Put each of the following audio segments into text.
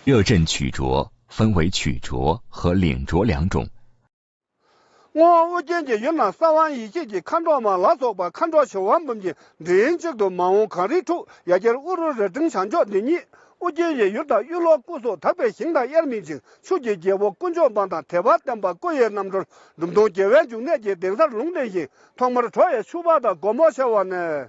热振曲着分为曲着和领着两种。我见见云南3万1节看着嘛，那时把看着小万本的连这个忙我看得出，也就是我说是正常叫的你。我见见有的娱乐故事特别新的1明星，手机节我工作帮他台湾等把过夜那么多，龙东节完就那节等上龙点心，他们的穿也书包的国贸小王呢。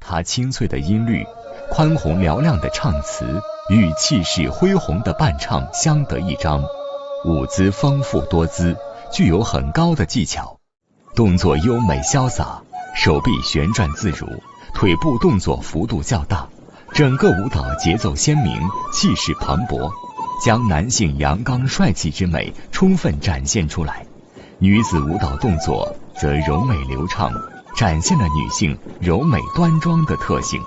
他清脆的音律、宽宏嘹亮的唱词与气势恢宏的伴唱相得益彰，舞姿丰富多姿，具有很高的技巧，动作优美潇洒，手臂旋转自如，腿部动作幅度较大，整个舞蹈节奏鲜明，气势磅礴，将男性阳刚帅气之美充分展现出来。女子舞蹈动作则柔美流畅，展现了女性柔美端庄的特性。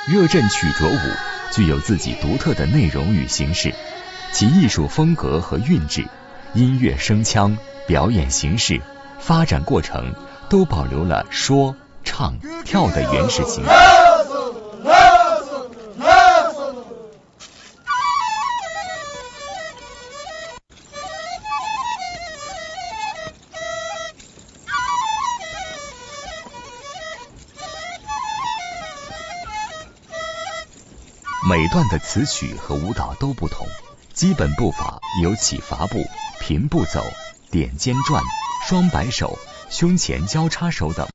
热振曲着舞具有自己独特的内容与形式，其艺术风格和韵致、音乐声腔、表演形式、发展过程都保留了说、唱、跳的原始形态。每段的词曲和舞蹈都不同，基本步伐有起伐步、平步走、点肩转、双摆手、胸前交叉手等。